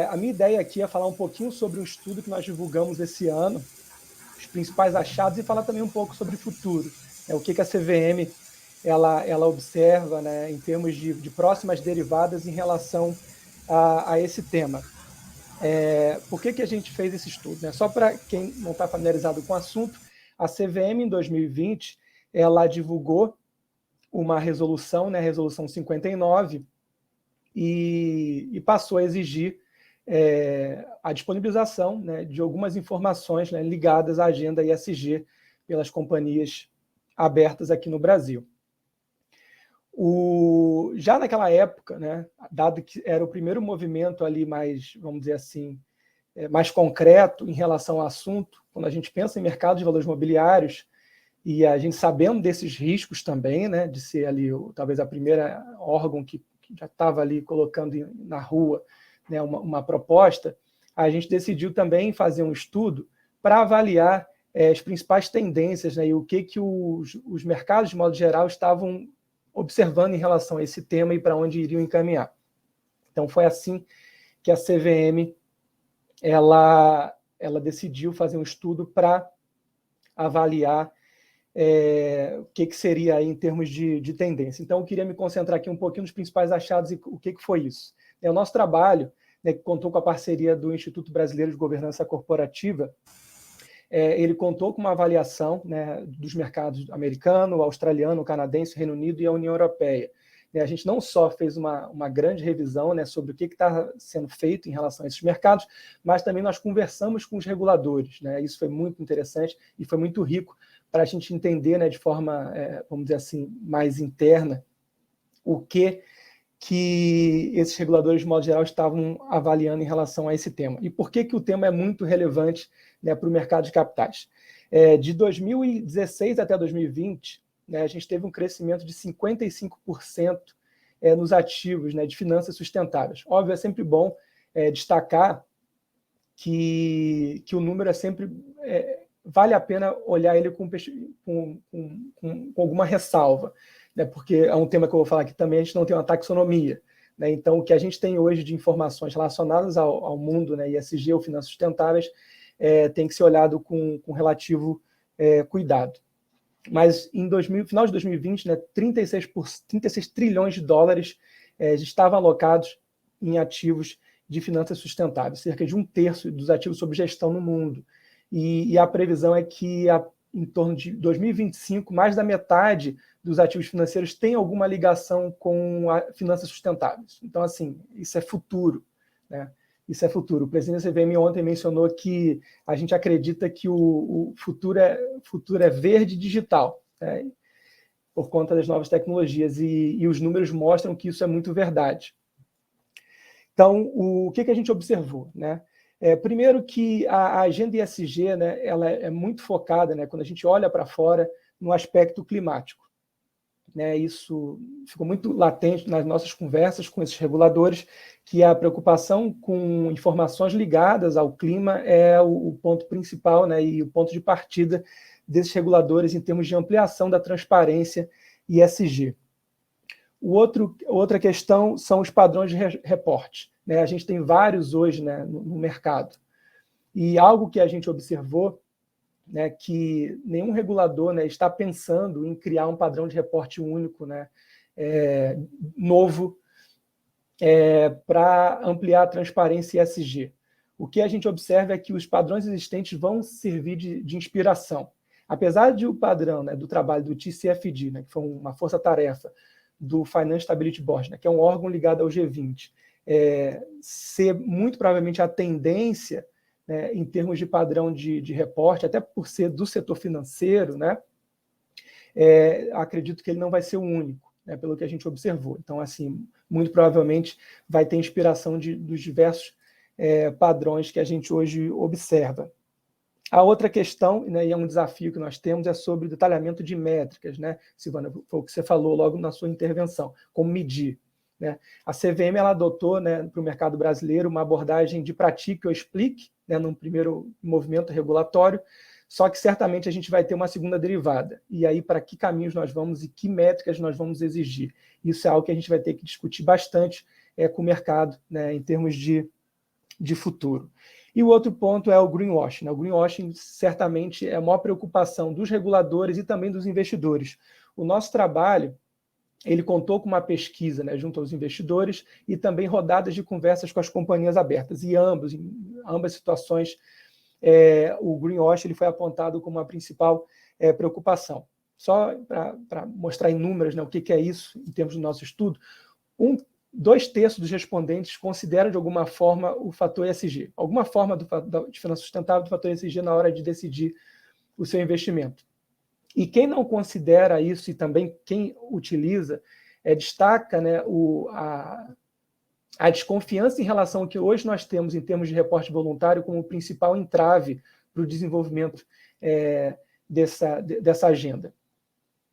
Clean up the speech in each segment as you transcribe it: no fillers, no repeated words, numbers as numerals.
A minha ideia aqui é falar um pouquinho sobre um estudo que nós divulgamos esse ano, os principais achados, e falar também um pouco sobre o futuro, o que a CVM ela observa, né, em termos de próximas derivadas em relação a esse tema. Por que a gente fez esse estudo? Né? Só para quem não está familiarizado com o assunto, a CVM, em 2020, ela divulgou uma resolução, né, a Resolução 59, e passou a exigir a disponibilização, né, de algumas informações, né, ligadas à agenda ESG pelas companhias abertas aqui no Brasil. Já naquela época, né, dado que era o primeiro movimento ali mais, vamos dizer assim, mais concreto em relação ao assunto, quando a gente pensa em mercado de valores imobiliários, e a gente sabendo desses riscos também, né, de ser ali talvez a primeira órgão que já estava ali colocando na rua, né, uma proposta, a gente decidiu também fazer um estudo para avaliar as principais tendências, né, e o que os mercados, de modo geral, estavam observando em relação a esse tema e para onde iriam encaminhar. Então, foi assim que a CVM ela decidiu fazer um estudo para avaliar o que seria aí em termos de tendência. Então, eu queria me concentrar aqui um pouquinho nos principais achados e o que foi isso. O nosso trabalho, né, que contou com a parceria do Instituto Brasileiro de Governança Corporativa, ele contou com uma avaliação, né, dos mercados americano, australiano, canadense, Reino Unido e a União Europeia. A gente não só fez uma grande revisão, né, sobre o que está sendo feito em relação a esses mercados, mas também nós conversamos com os reguladores. Né? Isso foi muito interessante e foi muito rico para a gente entender, né, de forma, vamos dizer assim, mais interna, o que esses reguladores, de modo geral, estavam avaliando em relação a esse tema. E por que o tema é muito relevante, né, para o mercado de capitais? De 2016 até 2020, né, a gente teve um crescimento de 55% nos ativos, né, de finanças sustentáveis. Óbvio, é sempre bom destacar que o número é sempre... vale a pena olhar ele com alguma ressalva, né, porque é um tema que eu vou falar aqui também, a gente não tem uma taxonomia. Né, então, o que a gente tem hoje de informações relacionadas ao mundo, né, ESG ou finanças sustentáveis, tem que ser olhado com relativo cuidado. Mas, final de 2020, né, 36 trilhões de dólares estavam alocados em ativos de finanças sustentáveis, cerca de 1/3 dos ativos sob gestão no mundo. E a previsão é que, em torno de 2025, mais da metade dos ativos financeiros tem alguma ligação com finanças sustentáveis. Então, assim, isso é futuro. Né? Isso é futuro. O presidente da CVM ontem mencionou que a gente acredita que o futuro é verde e digital, né? Por conta das novas tecnologias, e os números mostram que isso é muito verdade. Então, o que a gente observou? Né? Primeiro que a agenda ESG, né, ela é muito focada, né, quando a gente olha para fora, no aspecto climático. Né, isso ficou muito latente nas nossas conversas com esses reguladores, que a preocupação com informações ligadas ao clima é o ponto principal, né, e o ponto de partida desses reguladores em termos de ampliação da transparência ESG. Outra questão são os padrões de reporte. Né? A gente tem vários hoje, né, no mercado. E algo que a gente observou, né, que nenhum regulador, né, está pensando em criar um padrão de reporte único, né, novo, para ampliar a transparência ESG. O que a gente observa é que os padrões existentes vão servir de inspiração. Apesar de o padrão, né, do trabalho do TCFD, né, que foi uma força-tarefa do Financial Stability Board, né, que é um órgão ligado ao G20, ser muito provavelmente a tendência, né, em termos de padrão de reporte, até por ser do setor financeiro, né, acredito que ele não vai ser o único, né, pelo que a gente observou. Então, assim, muito provavelmente vai ter inspiração dos diversos padrões que a gente hoje observa. A outra questão, né, e é um desafio que nós temos, é sobre o detalhamento de métricas, né, Silvana, foi o que você falou logo na sua intervenção, como medir. Né? A CVM ela adotou, né, para o mercado brasileiro uma abordagem de pratique ou explique, né, num primeiro movimento regulatório, só que certamente a gente vai ter uma segunda derivada. E aí, para que caminhos nós vamos e que métricas nós vamos exigir? Isso é algo que a gente vai ter que discutir bastante com o mercado, né, em termos de de futuro. E o outro ponto é o greenwashing. O greenwashing certamente é a maior preocupação dos reguladores e também dos investidores. O nosso trabalho, ele contou com uma pesquisa, né, junto aos investidores e também rodadas de conversas com as companhias abertas. E em ambas situações, o greenwashing ele foi apontado como a principal preocupação. Só para mostrar em números, né, o que é isso em termos do nosso estudo, 2/3 dos respondentes consideram de alguma forma o fator ESG, alguma forma de finança sustentável do fator ESG na hora de decidir o seu investimento. E quem não considera isso, e também quem utiliza, destaca, né, a desconfiança em relação ao que hoje nós temos em termos de reporte voluntário como principal entrave para o desenvolvimento dessa agenda.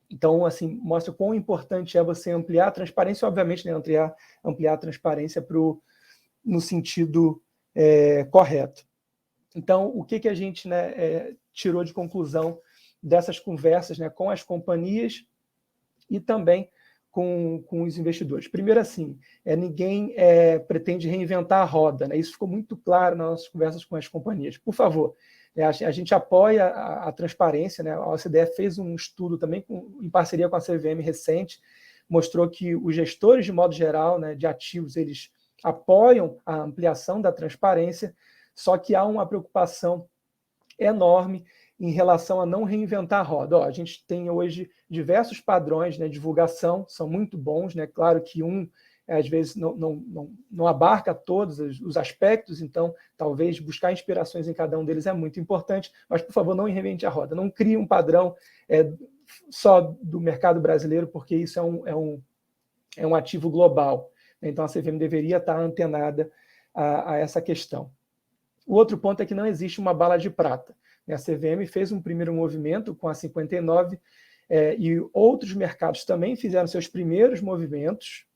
Então, assim, mostra quão importante é você ampliar a transparência, obviamente, né, ampliar a transparência no sentido correto. Então, o que a gente, né, tirou de conclusão dessas conversas, né, com as companhias e também com os investidores? Primeiro, assim, ninguém pretende reinventar a roda, né? Isso ficou muito claro nas nossas conversas com as companhias. Por favor, a gente apoia a transparência, né? A OCDE fez um estudo também em parceria com a CVM recente, mostrou que os gestores, de modo geral, né, de ativos, eles apoiam a ampliação da transparência, só que há uma preocupação enorme em relação a não reinventar a roda. A gente tem hoje diversos padrões, né, de divulgação, são muito bons, né? Claro que às vezes não abarca todos os aspectos, então talvez buscar inspirações em cada um deles é muito importante, mas, por favor, não reinvente a roda, não crie um padrão só do mercado brasileiro, porque isso é um ativo global. Então a CVM deveria estar antenada a essa questão. O outro ponto é que não existe uma bala de prata. A CVM fez um primeiro movimento com a 59 e outros mercados também fizeram seus primeiros movimentos.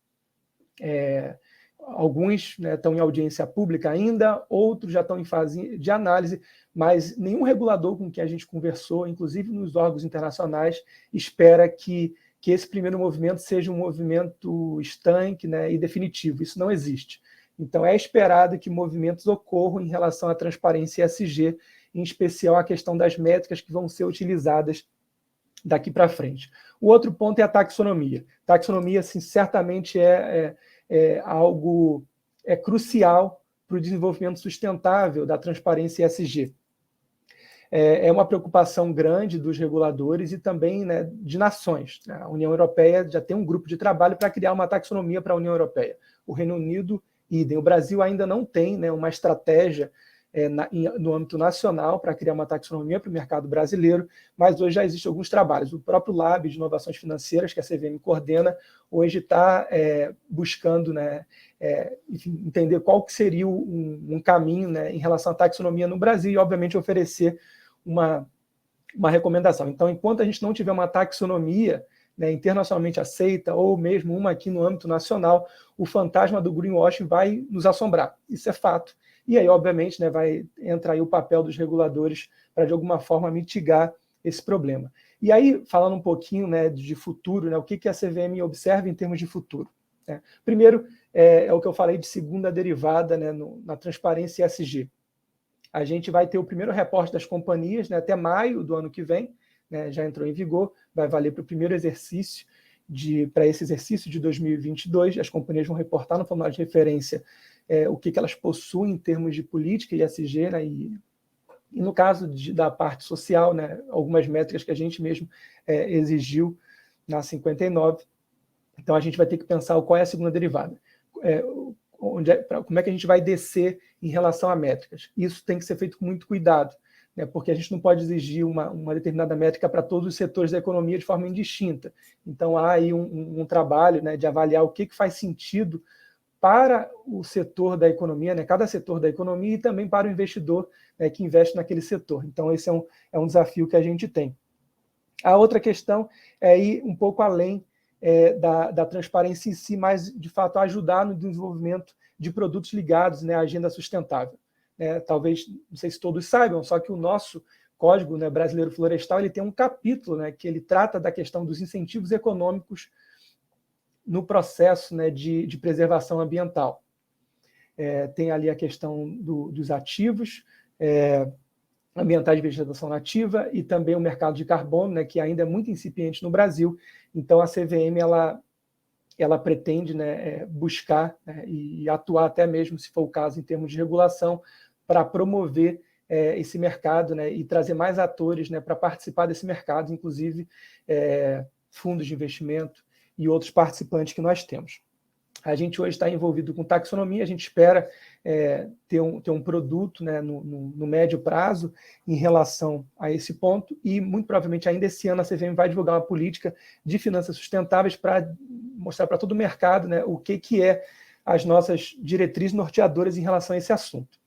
Alguns, né, estão em audiência pública ainda, outros já estão em fase de análise, mas nenhum regulador com quem a gente conversou, inclusive nos órgãos internacionais, espera que esse primeiro movimento seja um movimento estanque, né, e definitivo. Isso não existe. Então, é esperado que movimentos ocorram em relação à transparência ESG, em especial a questão das métricas que vão ser utilizadas daqui para frente. O outro ponto é a taxonomia. Taxonomia, assim, certamente algo crucial para o desenvolvimento sustentável da transparência ESG. É uma preocupação grande dos reguladores e também, né, de nações. A União Europeia já tem um grupo de trabalho para criar uma taxonomia para a União Europeia. O Reino Unido, idem. O Brasil ainda não tem, né, uma estratégia no âmbito nacional para criar uma taxonomia para o mercado brasileiro, mas hoje já existem alguns trabalhos. O próprio Lab de Inovações Financeiras, que a CVM coordena, hoje está buscando, né, enfim, entender qual que seria um caminho, né, em relação à taxonomia no Brasil e, obviamente, oferecer uma recomendação. Então, enquanto a gente não tiver uma taxonomia, né, internacionalmente aceita, ou mesmo uma aqui no âmbito nacional, o fantasma do greenwashing vai nos assombrar. Isso é fato. E aí, obviamente, né, vai entrar aí o papel dos reguladores para, de alguma forma, mitigar esse problema. E aí, falando um pouquinho, né, de futuro, né, o que a CVM observa em termos de futuro? Né? Primeiro, é o que eu falei de segunda derivada, né, na transparência ESG. A gente vai ter o primeiro reporte das companhias, né, até maio do ano que vem, né, já entrou em vigor, vai valer para o primeiro exercício, para esse exercício de 2022, as companhias vão reportar no formulário de referência o que elas possuem em termos de política e ESG, né, e no caso da parte social, né, algumas métricas que a gente mesmo exigiu na 59. Então, a gente vai ter que pensar qual é a segunda derivada. Como é que a gente vai descer em relação a métricas? Isso tem que ser feito com muito cuidado, né, porque a gente não pode exigir uma determinada métrica para todos os setores da economia de forma indistinta. Então, há aí um trabalho, né, de avaliar o que faz sentido para o setor da economia, né, cada setor da economia, e também para o investidor, né, que investe naquele setor. Então, esse é um desafio que a gente tem. A outra questão é ir um pouco além da transparência em si, mas, de fato, ajudar no desenvolvimento de produtos ligados, né, à agenda sustentável. Talvez, não sei se todos saibam, só que o nosso Código, né, Brasileiro Florestal, ele tem um capítulo, né, que ele trata da questão dos incentivos econômicos no processo, né, de preservação ambiental. tem ali a questão dos ativos ambientais de vegetação nativa e também o mercado de carbono, né, que ainda é muito incipiente no Brasil. Então, a CVM ela pretende, né, buscar, né, e atuar até mesmo, se for o caso, em termos de regulação, para promover esse mercado, né, e trazer mais atores, né, para participar desse mercado, inclusive fundos de investimento e outros participantes que nós temos. A gente hoje está envolvido com taxonomia, a gente espera ter um produto, né, no médio prazo em relação a esse ponto, e muito provavelmente ainda esse ano a CVM vai divulgar uma política de finanças sustentáveis para mostrar para todo o mercado, né, o que é as nossas diretrizes norteadoras em relação a esse assunto.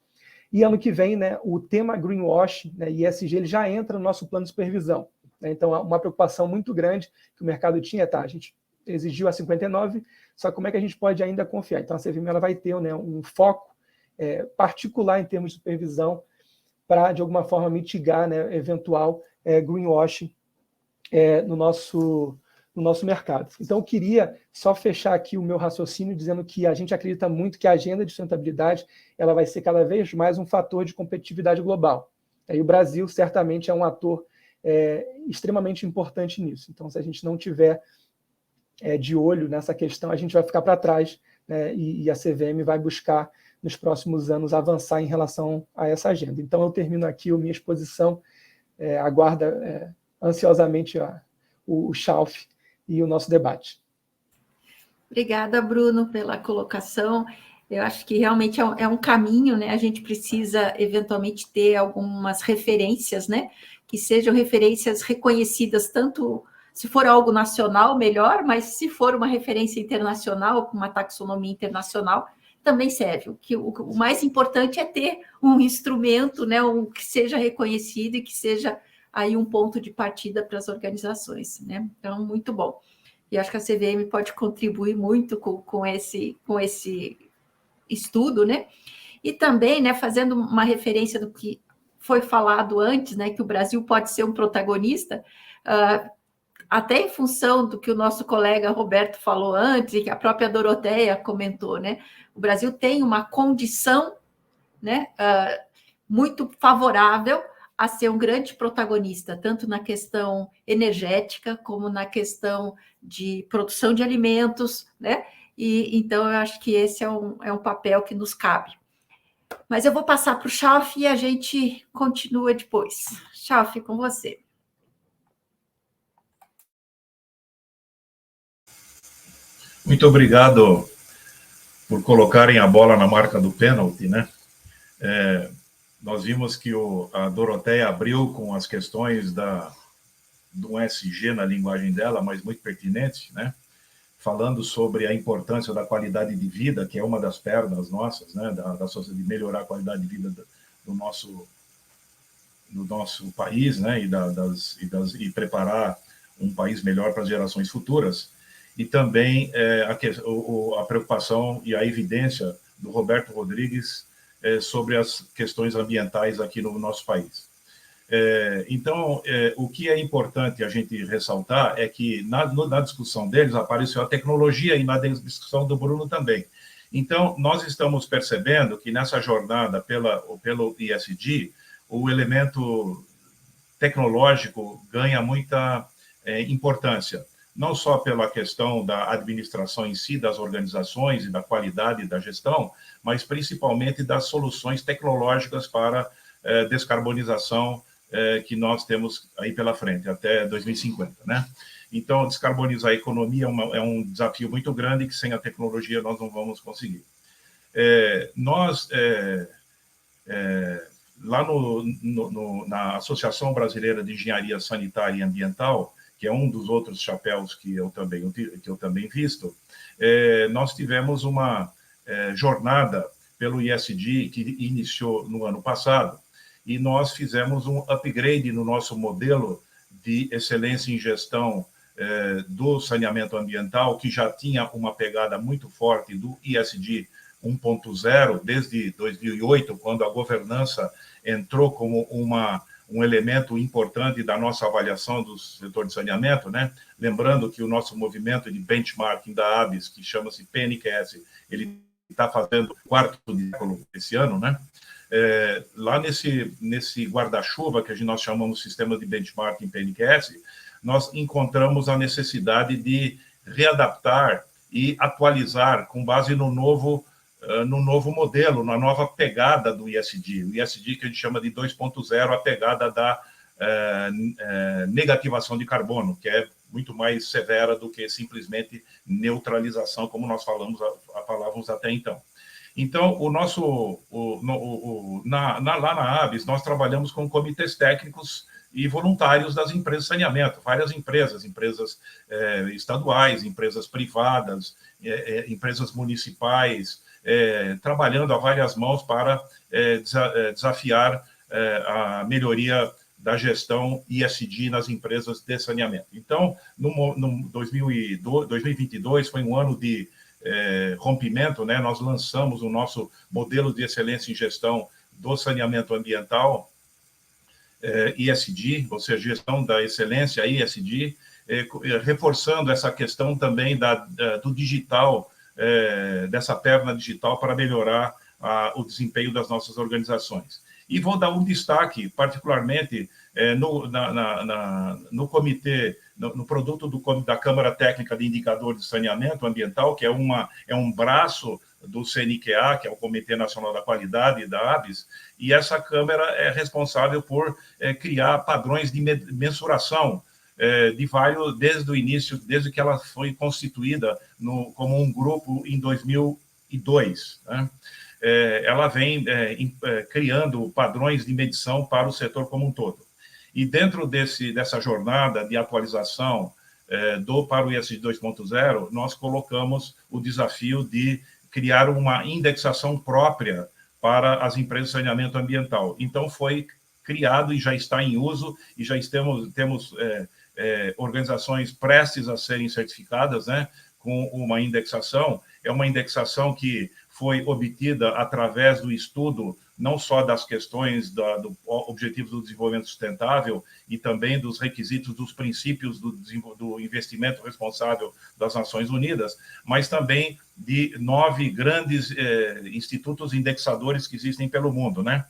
E ano que vem, né, o tema greenwash, né, e ESG, ele já entra no nosso plano de supervisão. Né? Então, uma preocupação muito grande que o mercado tinha, a gente exigiu a 59, só como é que a gente pode ainda confiar? Então, a CVM ela vai ter, né, um foco particular em termos de supervisão para, de alguma forma, mitigar, né, eventual greenwashing no nosso mercado. Então, eu queria só fechar aqui o meu raciocínio dizendo que a gente acredita muito que a agenda de sustentabilidade ela vai ser cada vez mais um fator de competitividade global. E o Brasil, certamente, é um ator extremamente importante nisso. Então, se a gente não tiver de olho nessa questão, a gente vai ficar para trás, né, e a CVM vai buscar, nos próximos anos, avançar em relação a essa agenda. Então, eu termino aqui a minha exposição, aguardo ansiosamente o Chalf e o nosso debate. Obrigada, Bruno, pela colocação. Eu acho que realmente é um caminho, né? A gente precisa, eventualmente, ter algumas referências, né? Que sejam referências reconhecidas, tanto se for algo nacional, melhor, mas se for uma referência internacional, com uma taxonomia internacional, também serve. O mais importante é ter um instrumento, né? Que seja reconhecido e que seja aí um ponto de partida para as organizações, né? Então, muito bom. E acho que a CVM pode contribuir muito com esse estudo, né? E também, né, fazendo uma referência do que foi falado antes, né, que o Brasil pode ser um protagonista, até em função do que o nosso colega Roberto falou antes, e que a própria Doroteia comentou, né? O Brasil tem uma condição, né, muito favorável a ser um grande protagonista, tanto na questão energética, como na questão de produção de alimentos, né? E então eu acho que esse é um papel que nos cabe. Mas eu vou passar para o Chalf e a gente continua depois. Chalf, com você. Muito obrigado por colocarem a bola na marca do pênalti, né? Nós vimos que a Doroteia abriu com as questões do ESG na linguagem dela, mas muito pertinente, né? Falando sobre a importância da qualidade de vida, que é uma das pernas nossas, né? De melhorar a qualidade de vida do nosso país, né? E preparar um país melhor para as gerações futuras. E também a preocupação e a evidência do Roberto Rodrigues sobre as questões ambientais aqui no nosso país. Então, o que é importante a gente ressaltar é que na discussão deles apareceu a tecnologia e na discussão do Bruno também. Então, nós estamos percebendo que nessa jornada pelo ESG, o elemento tecnológico ganha muita importância, não só pela questão da administração em si, das organizações e da qualidade da gestão, mas principalmente das soluções tecnológicas para descarbonização que nós temos aí pela frente, até 2050, né? Então, descarbonizar a economia é um desafio muito grande que sem a tecnologia nós não vamos conseguir. Lá na Associação Brasileira de Engenharia Sanitária e Ambiental, que é um dos outros chapéus que eu também visto, nós tivemos uma jornada pelo ESG que iniciou no ano passado, e nós fizemos um upgrade no nosso modelo de excelência em gestão do saneamento ambiental, que já tinha uma pegada muito forte do ESG 1.0, desde 2008, quando a governança entrou como um elemento importante da nossa avaliação do setor de saneamento, né? Lembrando que o nosso movimento de benchmarking da ABS, que chama-se PNQS, ele está fazendo quarto século esse ano, né? Lá nesse guarda-chuva que nós chamamos de sistema de benchmarking PNQS, nós encontramos a necessidade de readaptar e atualizar com base no novo modelo, na nova pegada do ISD. O ISD que a gente chama de 2.0, a pegada da negativação de carbono, que é muito mais severa do que simplesmente neutralização, como nós falávamos até então. Então, lá na ABS, nós trabalhamos com comitês técnicos e voluntários das empresas de saneamento, várias empresas estaduais, empresas privadas, empresas municipais, trabalhando a várias mãos para desafiar a melhoria da gestão ISD nas empresas de saneamento. Então, no 2022 foi um ano de rompimento, né? Nós lançamos o nosso modelo de excelência em gestão do saneamento ambiental, ISD, ou seja, gestão da excelência, ISD, reforçando essa questão também do digital, dessa perna digital para melhorar o desempenho das nossas organizações. E vou dar um destaque, particularmente, no comitê, no produto da Câmara Técnica de Indicadores de Saneamento Ambiental, que é um braço do CNQA, que é o Comitê Nacional da Qualidade, da ABS, e essa Câmara é responsável por criar padrões de mensuração desde o início, desde que ela foi constituída como um grupo em 2002, né? Ela vem criando padrões de medição para o setor como um todo. E dentro dessa jornada de atualização para o ISD 2.0, nós colocamos o desafio de criar uma indexação própria para as empresas de saneamento ambiental. Então, foi criado e já está em uso, e já temos organizações prestes a serem certificadas, né, com uma indexação. É uma indexação que foi obtida através do estudo não só das questões do Objetivos do Desenvolvimento Sustentável e também dos requisitos dos princípios do investimento responsável das Nações Unidas, mas também de 9 grandes institutos indexadores que existem pelo mundo, né?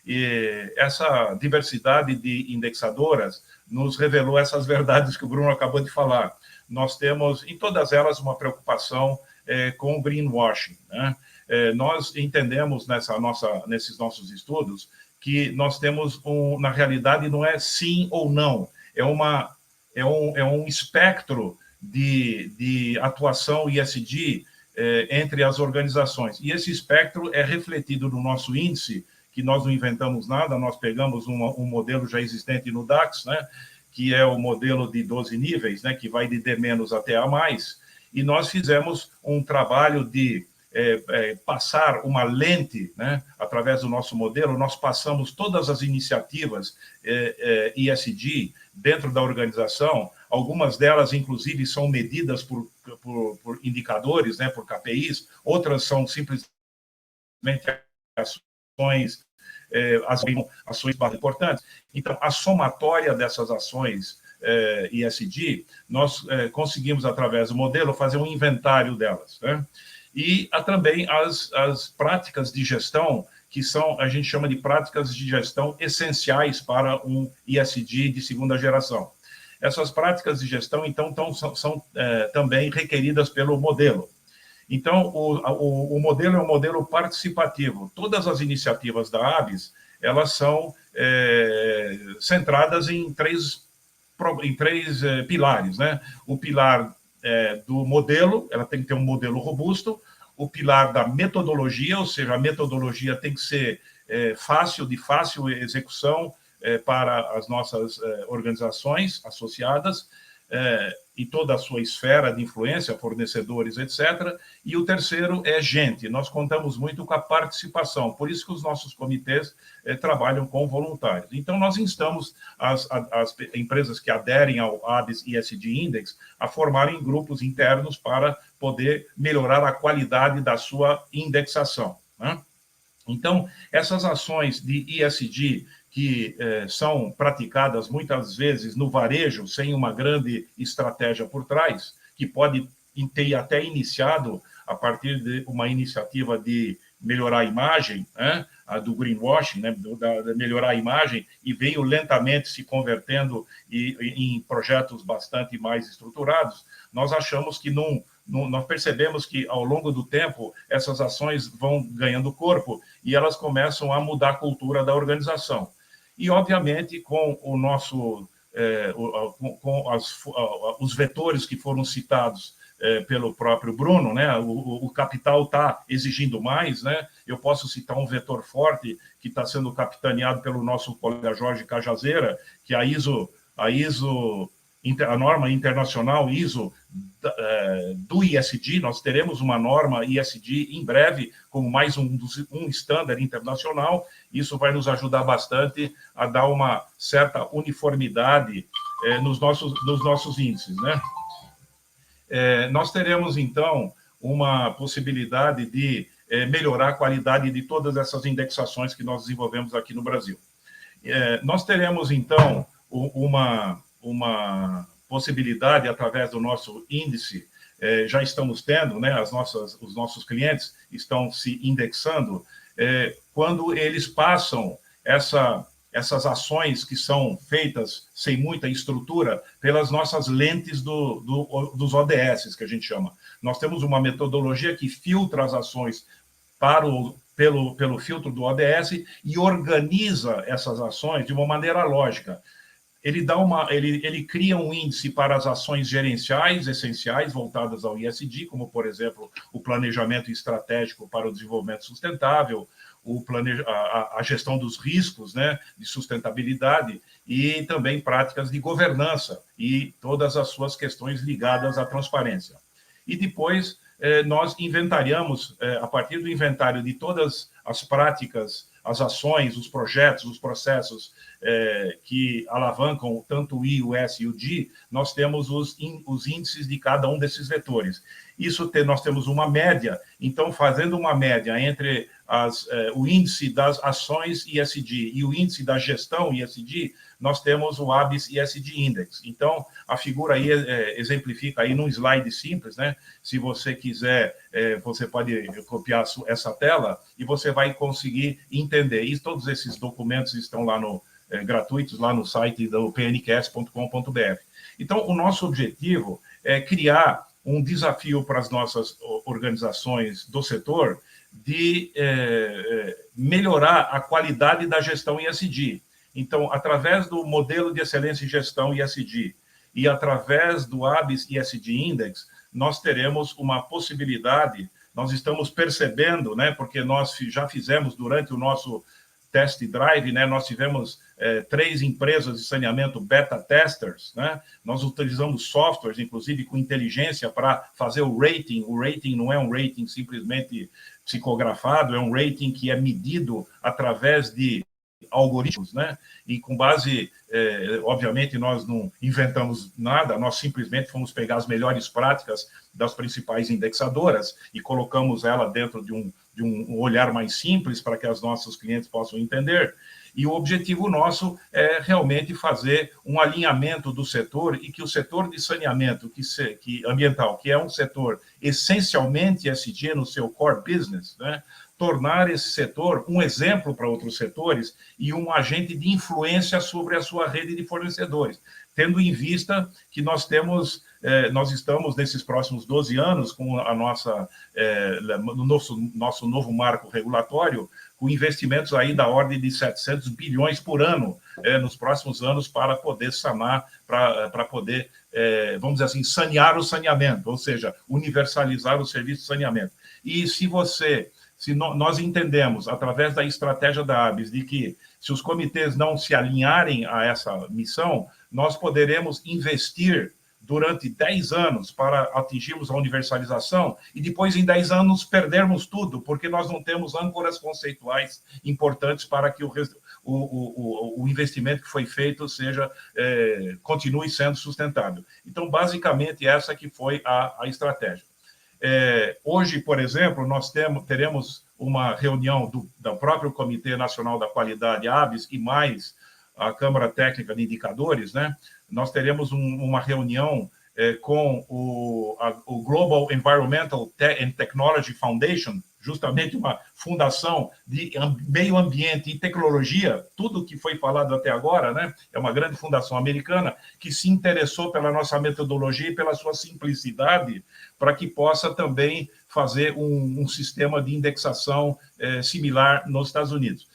E essa diversidade de indexadoras nos revelou essas verdades que o Bruno acabou de falar. Nós temos, em todas elas, uma preocupação com o greenwashing, né? Nós entendemos nesses nossos estudos que nós temos, na realidade, não é sim ou não, é um espectro de atuação ISD entre as organizações. E esse espectro é refletido no nosso índice, que nós não inventamos nada, nós pegamos um modelo já existente no DAX, né, que é o modelo de 12 níveis, né, que vai de D- até A+, e nós fizemos um trabalho de passar uma lente, né, através do nosso modelo. Nós passamos todas as iniciativas ISD dentro da organização, algumas delas, inclusive, são medidas por indicadores, né, por KPIs, outras são simplesmente ações, ações bastante importantes. Então, a somatória dessas ações ISD, nós conseguimos, através do modelo, fazer um inventário delas, né? E há também as práticas de gestão, que a gente chama de práticas de gestão essenciais para um ISD de segunda geração. Essas práticas de gestão, então, são também requeridas pelo modelo. Então, o modelo é um modelo participativo. Todas as iniciativas da ABS, elas são centradas em três pilares, né? O pilar do modelo, ela tem que ter um modelo robusto, o pilar da metodologia, ou seja, a metodologia tem que ser de fácil execução para as nossas organizações associadas, e toda a sua esfera de influência, fornecedores, etc. E o terceiro é gente. Nós contamos muito com a participação, por isso que os nossos comitês trabalham com voluntários. Então, nós instamos as empresas que aderem ao ABS ISD Index a formarem grupos internos para poder melhorar a qualidade da sua indexação, né? Então, essas ações de ISD que são praticadas muitas vezes no varejo, sem uma grande estratégia por trás, que pode ter até iniciado a partir de uma iniciativa de melhorar a imagem, né, a do greenwashing, né, de melhorar a imagem, e veio lentamente se convertendo em projetos bastante mais estruturados. Nós achamos que nós percebemos que, ao longo do tempo, essas ações vão ganhando corpo e elas começam a mudar a cultura da organização. E, obviamente, com o nosso, os vetores que foram citados pelo próprio Bruno, né? O capital está exigindo mais, né? Eu posso citar um vetor forte que está sendo capitaneado pelo nosso colega Jorge Cajazeira, que a norma internacional ISO do ISD. Nós teremos uma norma ISD em breve, como mais um standard internacional. Isso vai nos ajudar bastante a dar uma certa uniformidade nos nossos índices, né? Nós teremos, então, uma possibilidade de melhorar a qualidade de todas essas indexações que nós desenvolvemos aqui no Brasil. Nós teremos, então, uma possibilidade, através do nosso índice, já estamos tendo, né, os nossos clientes estão se indexando, quando eles passam essas ações que são feitas sem muita estrutura pelas nossas lentes dos ODS, que a gente chama. Nós temos uma metodologia que filtra as ações pelo filtro do ODS e organiza essas ações de uma maneira lógica. Ele cria um índice para as ações gerenciais essenciais voltadas ao ISD, como, por exemplo, o planejamento estratégico para o desenvolvimento sustentável, a gestão dos riscos, né, de sustentabilidade, e também práticas de governança e todas as suas questões ligadas à transparência. E depois nós inventariamos, a partir do inventário de todas as práticas, as ações, os projetos, os processos que alavancam tanto o I, o S e o D, nós temos os índices de cada um desses vetores. Nós temos uma média, então, fazendo uma média entre o índice das ações ISD e o índice da gestão ISD, nós temos o ABIS ISD Index. Então, a figura aí exemplifica aí num slide simples, né? Se você quiser, você pode copiar essa tela e você vai conseguir entender. E todos esses documentos estão lá gratuitos lá no site do pnqs.com.br. Então, o nosso objetivo é criar um desafio para as nossas organizações do setor de melhorar a qualidade da gestão ISD. Então, através do modelo de excelência em gestão ISD e através do ABIS ISD Index, nós teremos uma possibilidade, nós estamos percebendo, né, porque nós já fizemos durante o nosso test drive, né, nós tivemos 3 empresas de saneamento beta testers, né? Nós utilizamos softwares, inclusive com inteligência, para fazer o rating. O rating não é um rating simplesmente psicografado, é um rating que é medido através de algoritmos, né? E com base, obviamente, nós não inventamos nada, nós simplesmente fomos pegar as melhores práticas das principais indexadoras e colocamos ela dentro de um olhar mais simples para que os nossos clientes possam entender. E o objetivo nosso é realmente fazer um alinhamento do setor e que o setor de saneamento ambiental, que é um setor essencialmente ESG no seu core business, né, tornar esse setor um exemplo para outros setores e um agente de influência sobre a sua rede de fornecedores, tendo em vista que nós estamos, nesses próximos 12 anos, com nosso novo marco regulatório, com investimentos aí da ordem de 700 bilhões por ano nos próximos anos para poder sanar, para poder, vamos dizer assim, sanear o saneamento, ou seja, universalizar o serviço de saneamento. E se nós entendemos, através da estratégia da ABIS, de que se os comitês não se alinharem a essa missão, nós poderemos investir durante 10 anos para atingirmos a universalização e depois, em 10 anos, perdermos tudo, porque nós não temos âncoras conceituais importantes para que o investimento que foi feito continue sendo sustentável. Então, basicamente, essa que foi a estratégia. Hoje, por exemplo, nós teremos uma reunião do próprio Comitê Nacional da Qualidade, ABIS, e mais a Câmara Técnica de Indicadores, né? Nós teremos uma reunião com o Global Environmental and Technology Foundation, justamente uma fundação de meio ambiente e tecnologia, tudo que foi falado até agora, né? É uma grande fundação americana que se interessou pela nossa metodologia e pela sua simplicidade, para que possa também fazer um sistema de indexação similar nos Estados Unidos.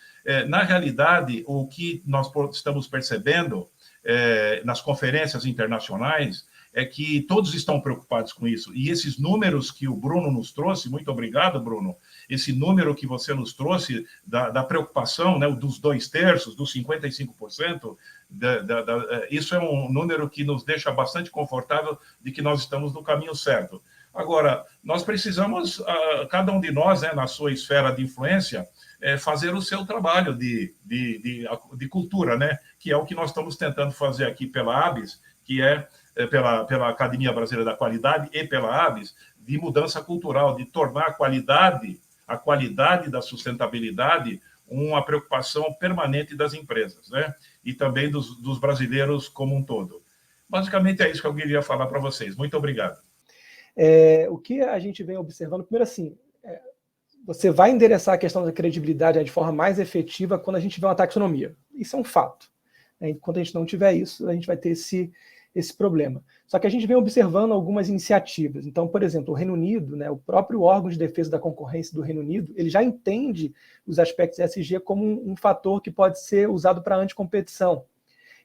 Na realidade, o que nós estamos percebendo nas conferências internacionais é que todos estão preocupados com isso. E esses números que o Bruno nos trouxe, muito obrigado, Bruno, esse número que você nos trouxe da preocupação, né, dos 2/3, dos 55%, isso é um número que nos deixa bastante confortável de que nós estamos no caminho certo. Agora, nós precisamos, cada um de nós, né, na sua esfera de influência, fazer o seu trabalho de cultura, né, que é o que nós estamos tentando fazer aqui pela ABS, que é pela Academia Brasileira da Qualidade e pela ABS, de mudança cultural, de tornar a qualidade da sustentabilidade uma preocupação permanente das empresas, né? E também dos brasileiros como um todo. Basicamente é isso que eu queria falar para vocês. Muito obrigado. O que a gente vem observando, primeiro assim, você vai endereçar a questão da credibilidade de forma mais efetiva quando a gente tiver uma taxonomia. Isso é um fato. Enquanto a gente não tiver isso, a gente vai ter esse problema. Só que a gente vem observando algumas iniciativas. Então, por exemplo, o Reino Unido, né, o próprio órgão de defesa da concorrência do Reino Unido, ele já entende os aspectos ESG como um fator que pode ser usado para anticompetição.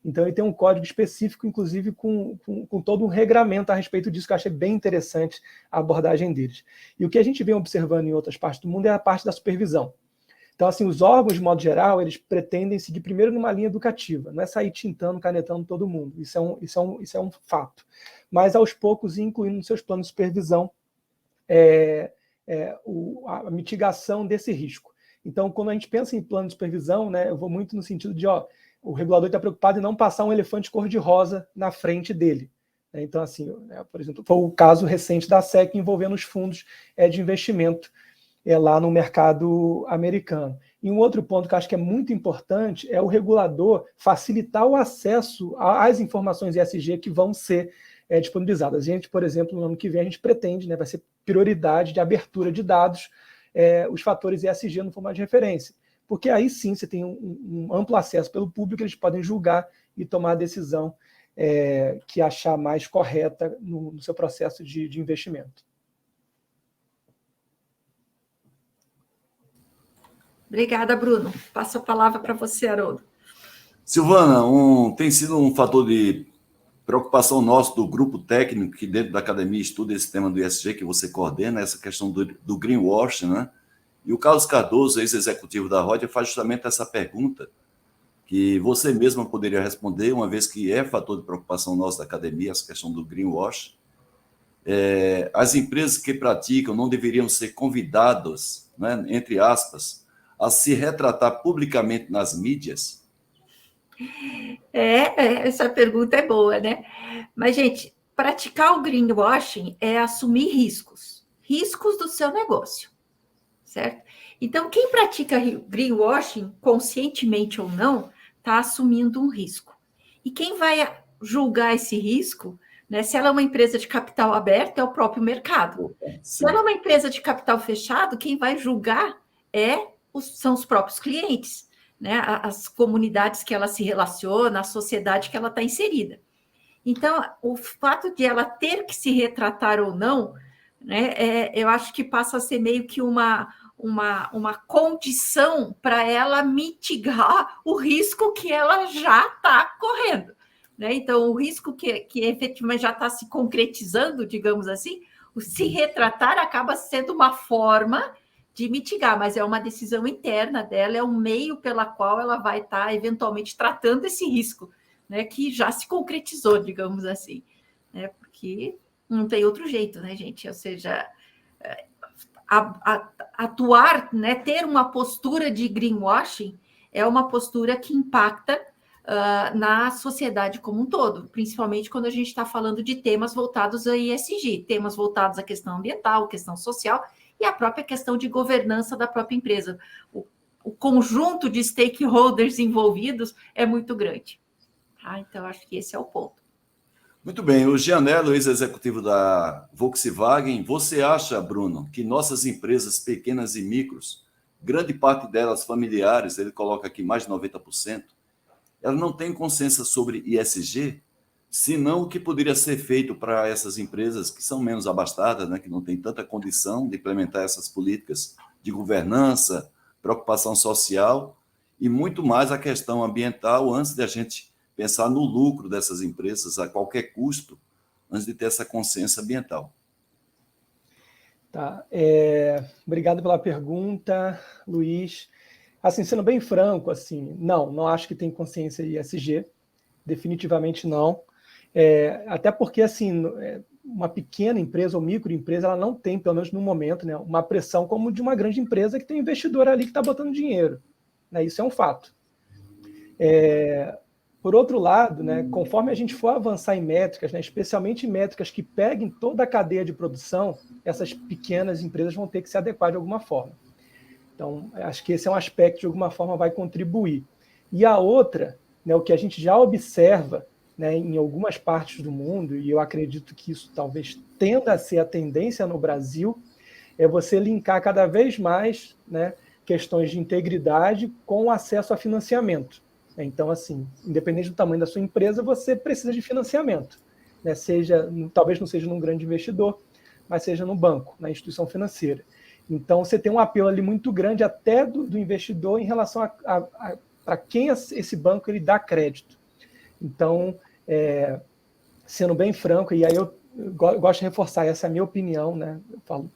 Então, ele tem um código específico, inclusive com todo um regramento a respeito disso, que eu achei bem interessante a abordagem deles. E o que a gente vem observando em outras partes do mundo é a parte da supervisão. Então, assim, os órgãos, de modo geral, eles pretendem seguir primeiro numa linha educativa, não é sair tintando, canetando todo mundo, isso é um fato. Mas, aos poucos, incluindo nos seus planos de supervisão a mitigação desse risco. Então, quando a gente pensa em plano de supervisão, né, eu vou muito no sentido de, o regulador está preocupado em não passar um elefante cor-de-rosa na frente dele. Então, assim, por exemplo, foi o caso recente da SEC envolvendo os fundos de investimento lá no mercado americano. E um outro ponto que eu acho que é muito importante é o regulador facilitar o acesso às informações ESG que vão ser disponibilizadas. A gente, por exemplo, no ano que vem, a gente pretende, né, vai ser prioridade de abertura de dados, os fatores ESG no formato de referência. Porque aí sim você tem um amplo acesso pelo público, eles podem julgar e tomar a decisão que achar mais correta no seu processo de investimento. Obrigada, Bruno. Passo a palavra para você, Haroldo. Silvana, tem sido um fator de preocupação nosso do grupo técnico que dentro da academia estuda esse tema do ESG que você coordena, essa questão do greenwashing, né? E o Carlos Cardoso, ex-executivo da Rodia, faz justamente essa pergunta que você mesma poderia responder, uma vez que é fator de preocupação nossa da academia, essa questão do greenwashing. As empresas que praticam não deveriam ser convidadas, né, entre aspas, a se retratar publicamente nas mídias? Essa pergunta é boa, né? Mas, gente, praticar o greenwashing é assumir riscos do seu negócio, certo? Então, quem pratica greenwashing, conscientemente ou não, está assumindo um risco. E quem vai julgar esse risco, né, se ela é uma empresa de capital aberto, é o próprio mercado. Se ela é uma empresa de capital fechado, quem vai julgar são os próprios clientes, né? As comunidades que ela se relaciona, a sociedade que ela está inserida. Então, o fato de ela ter que se retratar ou não, né, eu acho que passa a ser meio que uma condição para ela mitigar o risco que ela já está correndo. Né? Então, o risco que efetivamente já está se concretizando, digamos assim, o se retratar acaba sendo uma forma de mitigar, mas é uma decisão interna dela, é um meio pela qual ela vai estar eventualmente tratando esse risco, né, que já se concretizou, digamos assim, né, porque não tem outro jeito, né, gente? Ou seja, atuar, né, ter uma postura de greenwashing é uma postura que impacta na sociedade como um todo, principalmente quando a gente está falando de temas voltados a ESG, temas voltados à questão ambiental, questão social, e a própria questão de governança da própria empresa. O conjunto de stakeholders envolvidos é muito grande. Então, acho que esse é o ponto. Muito bem, o Gianello, ex-executivo da Volkswagen, você acha, Bruno, que nossas empresas pequenas e micros, grande parte delas familiares, ele coloca aqui mais de 90%, elas não têm consciência sobre ISG, senão o que poderia ser feito para essas empresas que são menos abastadas, né, que não têm tanta condição de implementar essas políticas de governança, preocupação social e muito mais a questão ambiental antes de a gente pensar no lucro dessas empresas a qualquer custo, antes de ter essa consciência ambiental. Tá. Obrigado pela pergunta, Luiz. Assim, sendo bem franco, assim, não acho que tem consciência ISG, definitivamente não. Até porque, assim, uma pequena empresa ou microempresa, ela não tem, pelo menos no momento, né, uma pressão como de uma grande empresa que tem um investidor ali que está botando dinheiro. Né, isso é um fato. Por outro lado, né, conforme a gente for avançar em métricas, né, especialmente em métricas que peguem toda a cadeia de produção, essas pequenas empresas vão ter que se adequar de alguma forma. Então, acho que esse é um aspecto que, de alguma forma, vai contribuir. E a outra, né, o que a gente já observa, né, em algumas partes do mundo, e eu acredito que isso talvez tenda a ser a tendência no Brasil, é você linkar cada vez mais, né, questões de integridade com o acesso a financiamento. Então, assim, independente do tamanho da sua empresa, você precisa de financiamento. Né? Talvez não seja num grande investidor, mas seja no banco, na instituição financeira. Então, você tem um apelo ali muito grande até do investidor em relação para quem esse banco ele dá crédito. Então, sendo bem franco, e aí eu gosto de reforçar, essa é a minha opinião, né? Eu falo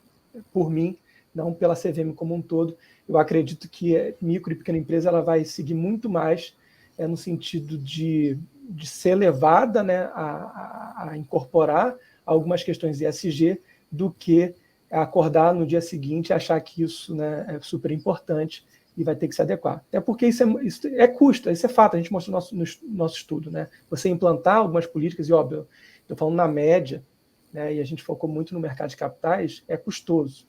por mim, não pela CVM como um todo. Eu acredito que micro e pequena empresa ela vai seguir muito mais no sentido de ser levada, né, a incorporar algumas questões ESG do que acordar no dia seguinte e achar que isso, né, é super importante e vai ter que se adequar. Até porque isso é custo, isso é fato, a gente mostrou no nosso estudo. Né? Você implantar algumas políticas, e óbvio, estou falando na média, né, e a gente focou muito no mercado de capitais, é custoso.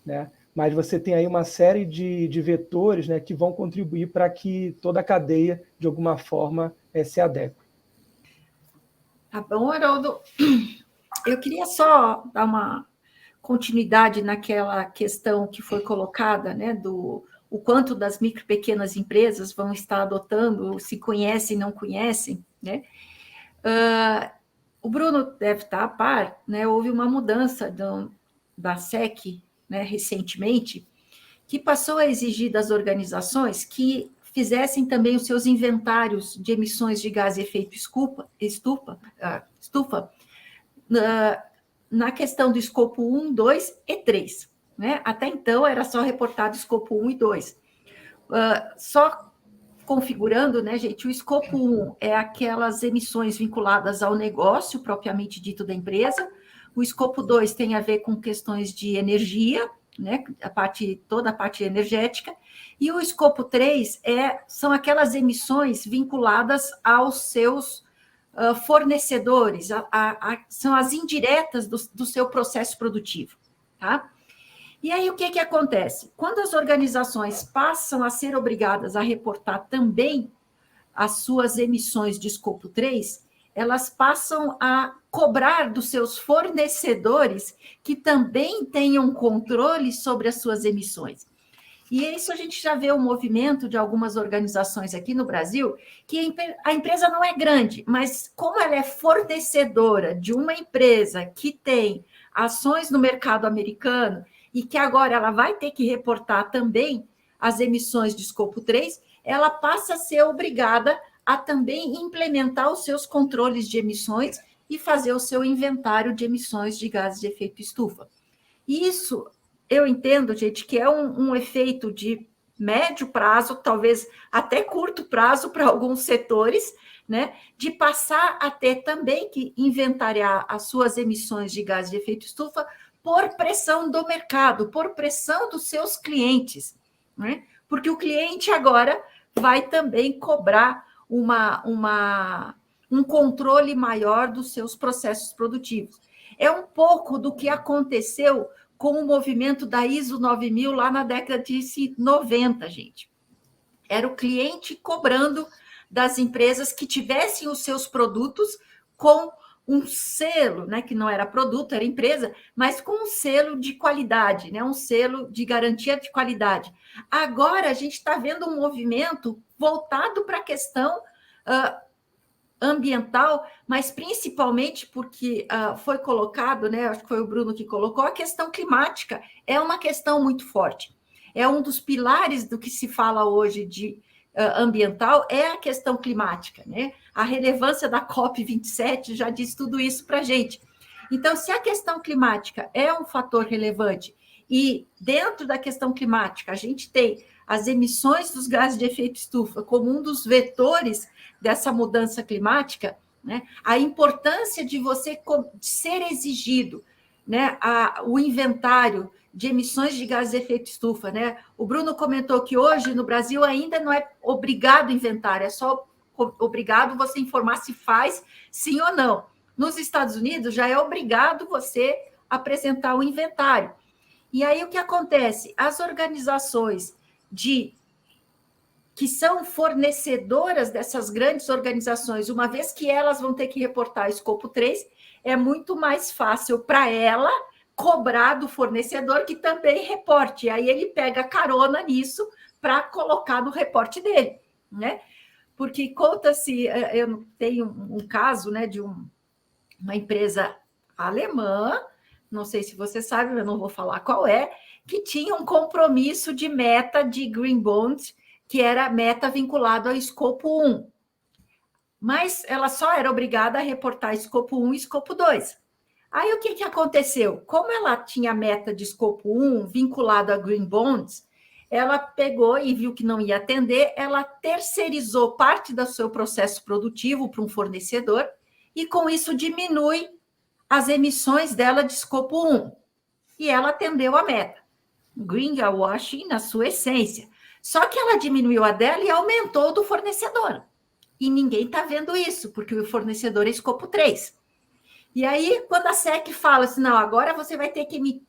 Né? Mas você tem aí uma série de vetores, né, que vão contribuir para que toda a cadeia, de alguma forma, se adeque. Tá bom, Haroldo. Eu queria só dar uma continuidade naquela questão que foi colocada, né, o quanto das micro e pequenas empresas vão estar adotando, se conhecem, não conhecem, né? O Bruno deve estar a par, né? Houve uma mudança da SEC, né, recentemente, que passou a exigir das organizações que fizessem também os seus inventários de emissões de gás de efeito estufa, na questão do escopo 1, 2 e 3. Né? Até então, era só reportado escopo 1 e 2. Só configurando, né, gente, o escopo 1 é aquelas emissões vinculadas ao negócio, propriamente dito, da empresa. O escopo 2 tem a ver com questões de energia, né, toda a parte energética. E o escopo 3 são aquelas emissões vinculadas aos seus fornecedores, são as indiretas do seu processo produtivo. Tá? E aí, o que acontece? Quando as organizações passam a ser obrigadas a reportar também as suas emissões de escopo 3, elas passam a cobrar dos seus fornecedores que também tenham controle sobre as suas emissões. E isso a gente já vê o movimento de algumas organizações aqui no Brasil, que a empresa não é grande, mas como ela é fornecedora de uma empresa que tem ações no mercado americano e que agora ela vai ter que reportar também as emissões de escopo 3, ela passa a ser obrigada a também implementar os seus controles de emissões e fazer o seu inventário de emissões de gases de efeito estufa. Isso, eu entendo, gente, que é um efeito de médio prazo, talvez até curto prazo para alguns setores, né, de passar a ter também que inventariar as suas emissões de gases de efeito estufa por pressão do mercado, por pressão dos seus clientes, né? Porque o cliente agora vai também cobrar um controle maior dos seus processos produtivos. É um pouco do que aconteceu com o movimento da ISO 9000 lá na década de 90, gente. Era o cliente cobrando das empresas que tivessem os seus produtos com um selo, né, que não era produto, era empresa, mas com um selo de qualidade, né, um selo de garantia de qualidade. Agora a gente está vendo um movimento voltado para a questão ambiental, mas principalmente porque foi colocado, né, acho que foi o Bruno que colocou, a questão climática é uma questão muito forte. É um dos pilares do que se fala hoje de ambiental, é a questão climática, né? A relevância da COP27 já diz tudo isso para a gente. Então, se a questão climática é um fator relevante e dentro da questão climática a gente tem as emissões dos gases de efeito estufa como um dos vetores dessa mudança climática, né? A importância de você ser exigido, né, o inventário de emissões de gases de efeito estufa, né? O Bruno comentou que hoje no Brasil ainda não é obrigado inventário, é só obrigado você informar se faz sim ou não. Nos Estados Unidos já é obrigado você apresentar o inventário. E aí o que acontece? As organizações que são fornecedoras dessas grandes organizações, uma vez que elas vão ter que reportar escopo 3, é muito mais fácil para ela cobrar do fornecedor que também reporte. E aí ele pega carona nisso para colocar no reporte dele, né? Porque conta-se, eu tenho um caso, né, de uma empresa alemã, não sei se você sabe, eu não vou falar qual é, que tinha um compromisso de meta de Green Bond, que era meta vinculado ao escopo 1. Mas ela só era obrigada a reportar escopo 1 e escopo 2. Aí o que aconteceu? Como ela tinha meta de escopo 1 vinculado a Green Bonds, ela pegou e viu que não ia atender, ela terceirizou parte do seu processo produtivo para um fornecedor e com isso diminui as emissões dela de escopo 1. E ela atendeu a meta. Greenwashing na sua essência. Só que ela diminuiu a dela e aumentou do fornecedor. E ninguém está vendo isso, porque o fornecedor é escopo 3. E aí, quando a SEC fala assim, não, agora você vai ter que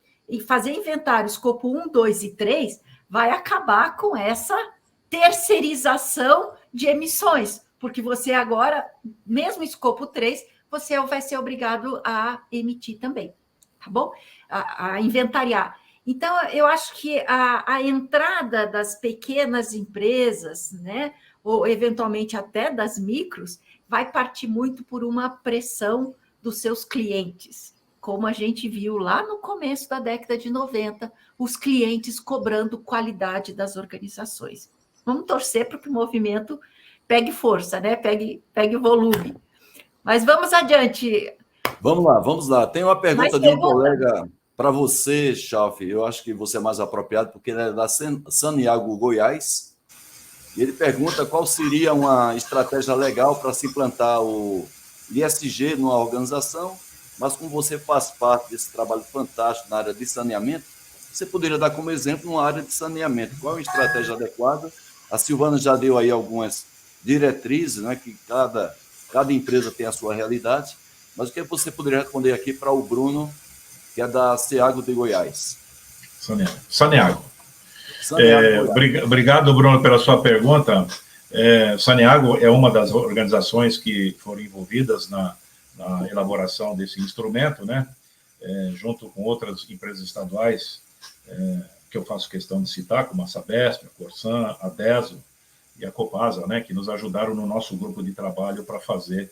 fazer inventário escopo 1, 2 e 3, vai acabar com essa terceirização de emissões, porque você agora, mesmo escopo 3, você vai ser obrigado a emitir também, tá bom? A inventariar. Então, eu acho que a entrada das pequenas empresas, né, ou eventualmente até das micros, vai partir muito por uma pressão dos seus clientes, como a gente viu lá no começo da década de 90, os clientes cobrando qualidade das organizações. Vamos torcer para que o movimento pegue força, né? Pegue volume. Mas vamos adiante. Vamos lá. Tem uma pergunta de um colega para você, Chalf. Eu acho que você é mais apropriado, porque ele é da Santiago, Goiás. E ele pergunta qual seria uma estratégia legal para se implantar o ISG numa organização, mas como você faz parte desse trabalho fantástico na área de saneamento, você poderia dar como exemplo uma área de saneamento. Qual é a estratégia adequada? A Silvana já deu aí algumas diretrizes, né, que cada empresa tem a sua realidade, mas o que você poderia responder aqui para o Bruno, que é da SEAGO de Goiás? Saneago. Obrigado, Bruno, pela sua pergunta. Saneago é uma das organizações que foram envolvidas na elaboração desse instrumento, né? Junto com outras empresas estaduais, que eu faço questão de citar, como a Sabesp, a Corsan, a DESO e a Copasa, né? Que nos ajudaram no nosso grupo de trabalho para fazer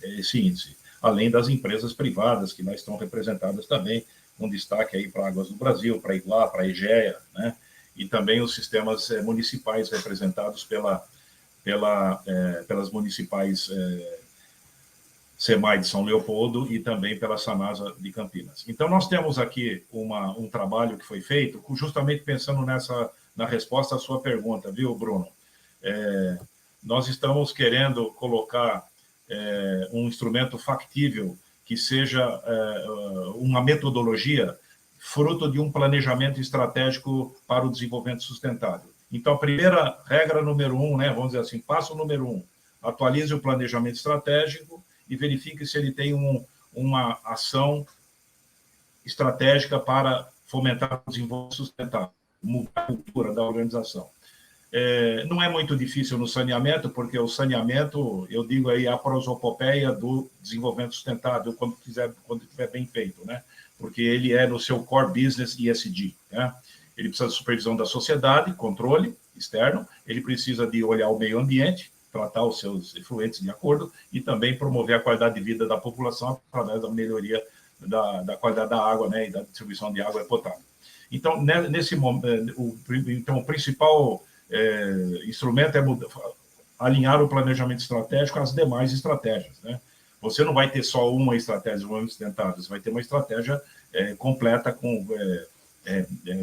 esse índice. Além das empresas privadas, que lá estão representadas também, com destaque aí para Águas do Brasil, para a Igua, para a Egea, né? E também os sistemas municipais representados pelas municipais SEMAI de São Leopoldo e também pela Sanasa de Campinas. Então, nós temos aqui um trabalho que foi feito justamente pensando na resposta à sua pergunta, viu, Bruno? Nós estamos querendo colocar um instrumento factível que seja uma metodologia fruto de um planejamento estratégico para o desenvolvimento sustentável. Então, a primeira regra número 1, né, vamos dizer assim, passo número 1, atualize o planejamento estratégico e verifique se ele tem uma ação estratégica para fomentar o desenvolvimento sustentável, mudar a cultura da organização. Não é muito difícil no saneamento, porque o saneamento, eu digo aí, a prosopopeia do desenvolvimento sustentável, quando estiver bem feito, né? Porque ele é no seu core business ESG, né? Ele precisa de supervisão da sociedade, controle externo, ele precisa de olhar o meio ambiente, tratar os seus efluentes de acordo e também promover a qualidade de vida da população através da melhoria da qualidade da água, né, e da distribuição de água potável. Então, nesse momento, o principal instrumento é alinhar o planejamento estratégico às demais estratégias, né? Você não vai ter só uma estratégia de desenvolvimento sustentável, você vai ter uma estratégia completa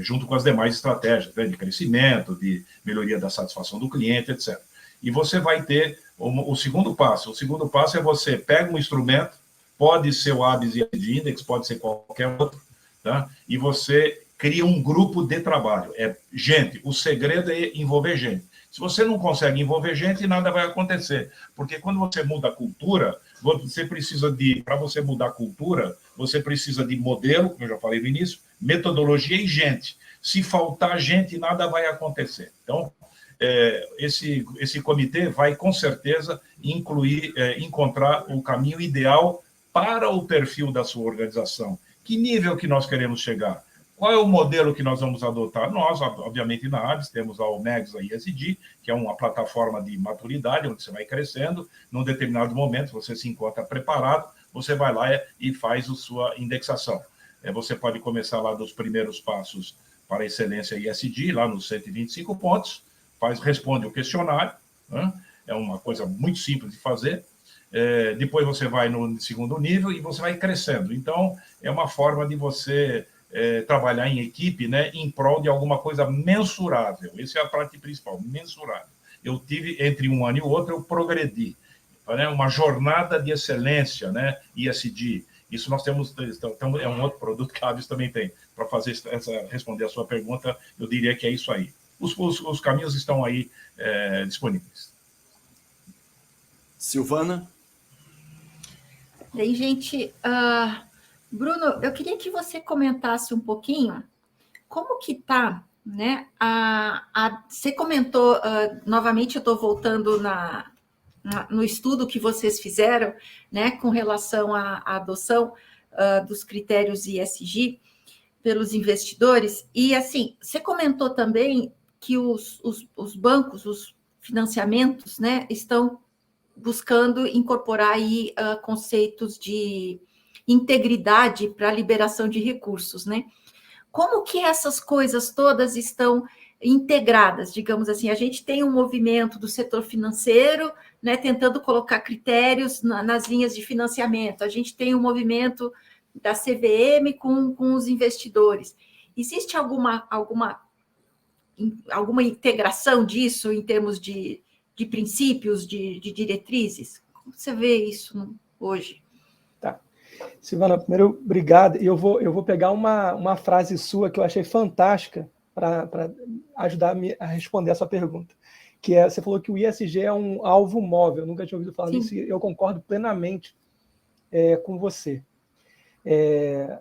junto com as demais estratégias, né, de crescimento, de melhoria da satisfação do cliente, etc. E você vai ter o segundo passo. O segundo passo é você pega um instrumento, pode ser o ABS ESG Index, pode ser qualquer outro, tá? E você cria um grupo de trabalho. Gente, o segredo é envolver gente. Se você não consegue envolver gente, nada vai acontecer. Porque quando você muda a cultura, para você mudar a cultura, você precisa de modelo, como eu já falei no início, metodologia e gente. Se faltar gente, nada vai acontecer. Então, esse comitê vai, com certeza, encontrar o caminho ideal para o perfil da sua organização. Que nível que nós queremos chegar? Qual é o modelo que nós vamos adotar? Nós, obviamente, na ABS, temos o MEGS, a ESG, que é uma plataforma de maturidade, onde você vai crescendo. Num determinado momento, você se encontra preparado, você vai lá e faz a sua indexação. Você pode começar lá dos primeiros passos para a excelência ESG, lá nos 125 pontos, responde o questionário, né? É uma coisa muito simples de fazer. Depois você vai no segundo nível e você vai crescendo. Então, é uma forma de você trabalhar em equipe, né, em prol de alguma coisa mensurável. Essa é a parte principal, mensurável. Eu tive, entre um ano e o outro, eu progredi. Né, uma jornada de excelência, né, ESG. Isso nós temos, é um outro produto que a ABS também tem. Para responder a sua pergunta, eu diria que é isso aí. Os caminhos estão aí disponíveis. Silvana? Bem, gente, Bruno, eu queria que você comentasse um pouquinho como que está, né? Você comentou, novamente, eu estou voltando no estudo que vocês fizeram, né, com relação à adoção dos critérios ESG pelos investidores, e assim, você comentou também que os bancos, os financiamentos, né, estão buscando incorporar aí conceitos de integridade para a liberação de recursos, né? Como que essas coisas todas estão integradas, digamos assim? A gente tem um movimento do setor financeiro, né, tentando colocar critérios nas linhas de financiamento. A gente tem um movimento da CVM com os investidores. Existe alguma integração disso em termos de princípios, de diretrizes? Como você vê isso hoje? Tá. Silvana, primeiro, obrigado. E eu vou pegar uma frase sua que eu achei fantástica para ajudar a responder a sua pergunta, que você falou que o ESG é um alvo móvel. Eu nunca tinha ouvido falar nisso e eu concordo plenamente com você.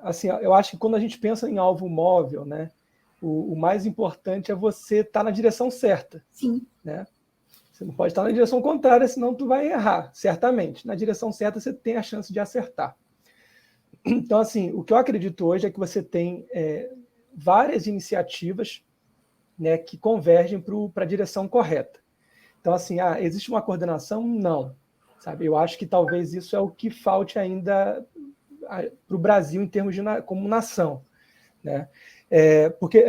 Assim, eu acho que quando a gente pensa em alvo móvel, né, o mais importante é você estar na direção certa. Sim. Né? Você não pode estar na direção contrária, senão tu vai errar, certamente. Na direção certa, você tem a chance de acertar. Então, assim, o que eu acredito hoje é que você tem várias iniciativas, né, que convergem para a direção correta. Então, assim, existe uma coordenação? Não. Sabe? Eu acho que talvez isso é o que falte ainda para o Brasil em termos como nação. Né? Porque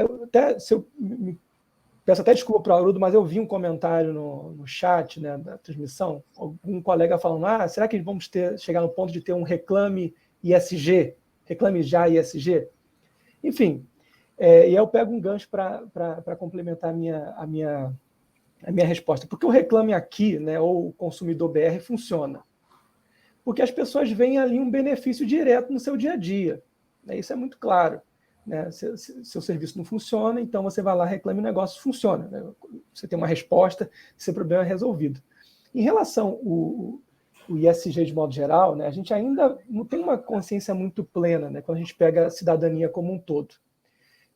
peço até desculpa para o Haroldo, mas eu vi um comentário no chat, né, da transmissão, um colega falando, será que vamos chegar no ponto de ter um reclame ISG? Reclame já ISG? Enfim, e eu pego um gancho para complementar a minha resposta. Porque o reclame aqui, né, ou o consumidor BR, funciona. Porque as pessoas veem ali um benefício direto no seu dia a dia. Né? Isso é muito claro. Né? Seu serviço não funciona, então você vai lá, reclama e o negócio funciona. Né? Você tem uma resposta, seu problema é resolvido. Em relação ao ISG de modo geral, né, a gente ainda não tem uma consciência muito plena, né, quando a gente pega a cidadania como um todo.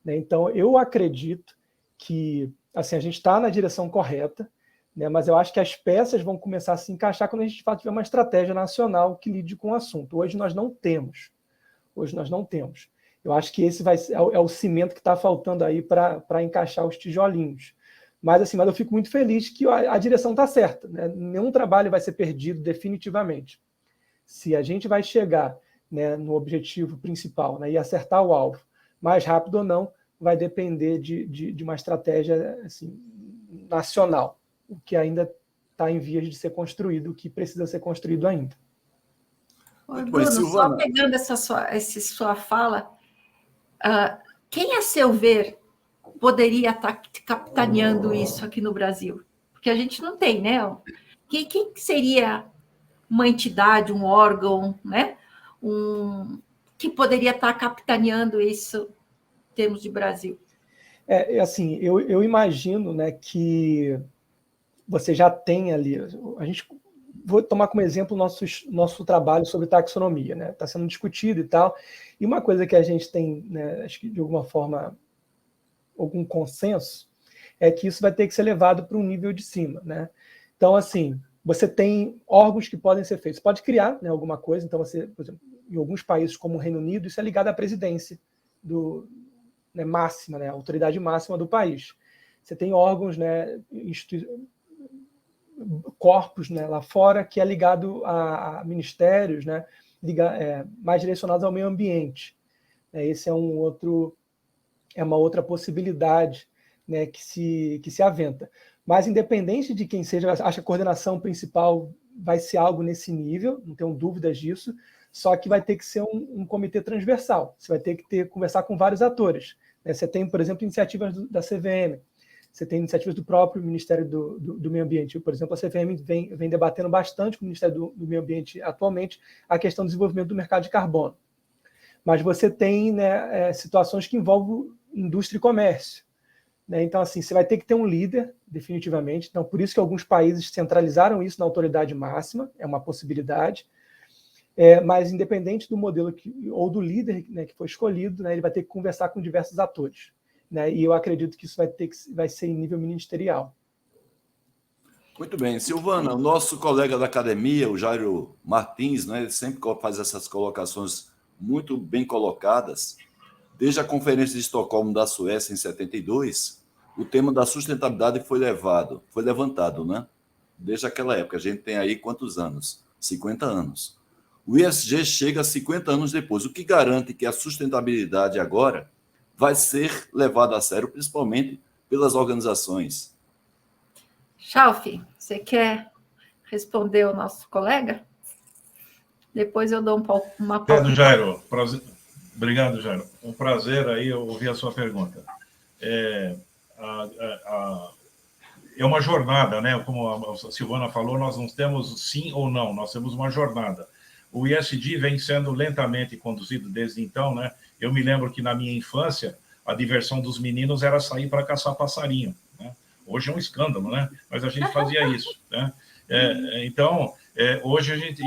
Né? Então, eu acredito que assim, a gente está na direção correta, né, mas eu acho que as peças vão começar a se encaixar quando a gente, de fato, tiver uma estratégia nacional que lide com o assunto. Hoje nós não temos. Eu acho que esse é o cimento que está faltando aí para encaixar os tijolinhos. Mas eu fico muito feliz que a direção está certa, né? Nenhum trabalho vai ser perdido definitivamente. Se a gente vai chegar, né, no objetivo principal, né, e acertar o alvo mais rápido ou não, vai depender de uma estratégia assim, nacional, o que ainda está em vias de ser construído, o que precisa ser construído ainda. Oi, Bruno, só pegando essa sua fala, quem, a seu ver, poderia estar capitaneando isso aqui no Brasil? Porque a gente não tem, né? Quem seria uma entidade, um órgão, né? Que poderia estar capitaneando isso em termos de Brasil? Assim, eu imagino, né, que você já tem ali... Vou tomar como exemplo o nosso trabalho sobre taxonomia, né? Está sendo discutido e tal. E uma coisa que a gente tem, né, acho que de alguma forma, algum consenso, é que isso vai ter que ser levado para um nível de cima, né? Então, assim, você tem órgãos que podem ser feitos. Você pode criar, né, alguma coisa. Então, você, por exemplo, em alguns países como o Reino Unido, isso é ligado à presidência máxima, né, a autoridade máxima do país. Você tem órgãos, né, corpos, né, lá fora, que é ligado a ministérios, né, mais direcionados ao meio ambiente. Esse é uma outra possibilidade, né, que se aventa. Mas, independente de quem seja, acho que a coordenação principal vai ser algo nesse nível, não tenho dúvidas disso, só que vai ter que ser um comitê transversal. Você vai ter que conversar com vários atores. Você tem, por exemplo, iniciativas da CVM, você tem iniciativas do próprio Ministério do Meio Ambiente. Por exemplo, a CVM vem debatendo bastante com o Ministério do Meio Ambiente atualmente a questão do desenvolvimento do mercado de carbono. Mas você tem, né, situações que envolvem indústria e comércio. Né? Então, assim, você vai ter que ter um líder, definitivamente. Então, por isso que alguns países centralizaram isso na autoridade máxima, é uma possibilidade. Mas, independente do modelo ou do líder, né, que foi escolhido, né, ele vai ter que conversar com diversos atores. Né? E eu acredito que isso vai ser em nível ministerial. Muito bem. Silvana, o nosso colega da academia, o Jairo Martins, né, ele sempre faz essas colocações muito bem colocadas. Desde a Conferência de Estocolmo da Suécia, em 72, o tema da sustentabilidade foi levantado, né? Desde aquela época. A gente tem aí quantos anos? 50 anos. O ESG chega 50 anos depois, o que garante que a sustentabilidade agora vai ser levada a sério, principalmente pelas organizações. Chalfi, você quer responder o nosso colega? Depois eu dou uma pausa. Obrigado, Jairo. Obrigado, Jairo. Um prazer aí ouvir a sua pergunta. É uma jornada, né? Como a Silvana falou, nós não temos sim ou não, nós temos uma jornada. O ESG vem sendo lentamente conduzido desde então, né? Eu me lembro que na minha infância, a diversão dos meninos era sair para caçar passarinho, né? Hoje é um escândalo, né? Mas a gente fazia isso, né? Hoje a gente...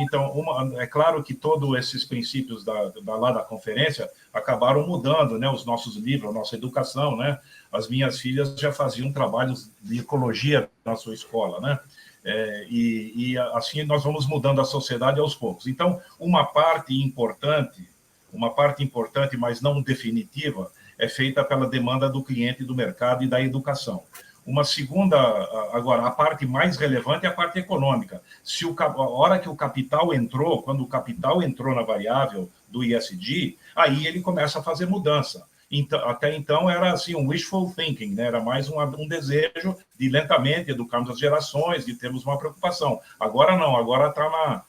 é claro que todos esses princípios lá da conferência acabaram mudando, né? Os nossos livros, a nossa educação, né? As minhas filhas já faziam trabalhos de ecologia na sua escola, né? Assim nós vamos mudando a sociedade aos poucos. Então, uma parte importante, mas não definitiva, é feita pela demanda do cliente, do mercado e da educação. Uma segunda, agora, a parte mais relevante é a parte econômica. A hora que o capital entrou, quando o capital entrou na variável do ESG, aí ele começa a fazer mudança. Então, até então era assim um wishful thinking, né? Era mais um desejo de lentamente educarmos as gerações, de termos uma preocupação. Agora não, agora está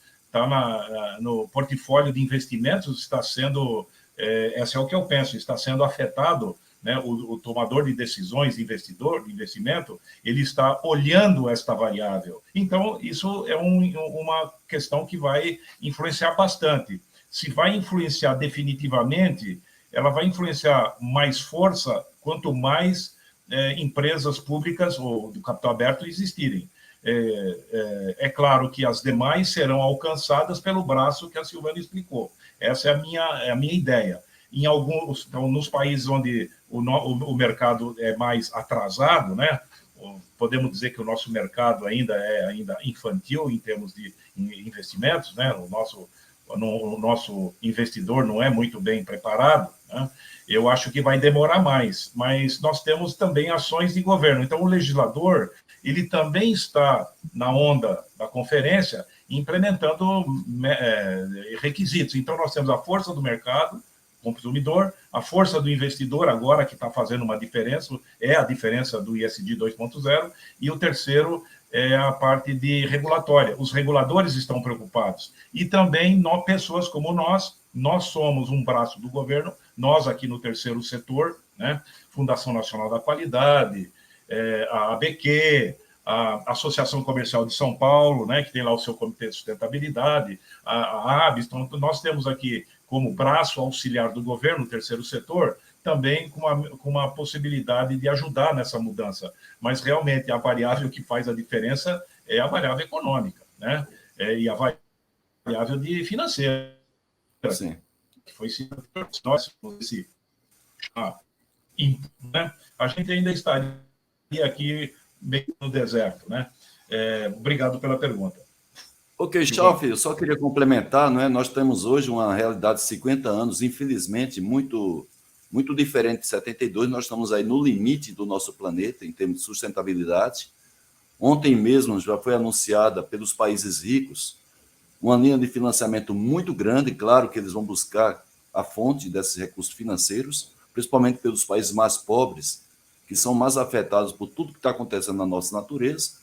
no portfólio de investimentos, está sendo, esse é o que eu penso, está sendo afetado, né? O tomador de decisões, de investimento, ele está olhando esta variável. Então, isso é uma questão que vai influenciar bastante. Se vai influenciar definitivamente, ela vai influenciar mais força quanto mais empresas públicas ou do capital aberto existirem. É claro que as demais serão alcançadas pelo braço que a Silvana explicou. Essa é a minha ideia. Então, nos países onde o mercado é mais atrasado, né, podemos dizer que o nosso mercado ainda é infantil em termos de investimentos, né? O nosso investidor não é muito bem preparado, né? Eu acho que vai demorar mais, mas nós temos também ações de governo. Então, o legislador, ele também está na onda da conferência, implementando requisitos. Então, nós temos a força do mercado, consumidor, a força do investidor, agora que está fazendo uma diferença, é a diferença do ISD 2.0, e o terceiro é a parte de regulatória. Os reguladores estão preocupados. E também pessoas como nós somos um braço do governo, nós aqui no terceiro setor, né? Fundação Nacional da Qualidade, a ABQ, a Associação Comercial de São Paulo, né? Que tem lá o seu Comitê de Sustentabilidade, a ABS, então nós temos aqui como braço auxiliar do governo, o terceiro setor, também com uma possibilidade de ajudar nessa mudança. Mas, realmente, a variável que faz a diferença é a variável econômica, né? E a variável de financeira. Sim. Que foi né? A gente ainda estaria aqui meio no deserto, né? Obrigado pela pergunta. Ok, Chalf, eu só queria complementar, não é? Nós temos hoje uma realidade de 50 anos, infelizmente, muito, muito diferente de 72. Nós estamos aí no limite do nosso planeta, em termos de sustentabilidade. Ontem mesmo já foi anunciada pelos países ricos uma linha de financiamento muito grande, claro que eles vão buscar a fonte desses recursos financeiros, principalmente pelos países mais pobres, que são mais afetados por tudo que está acontecendo na nossa natureza.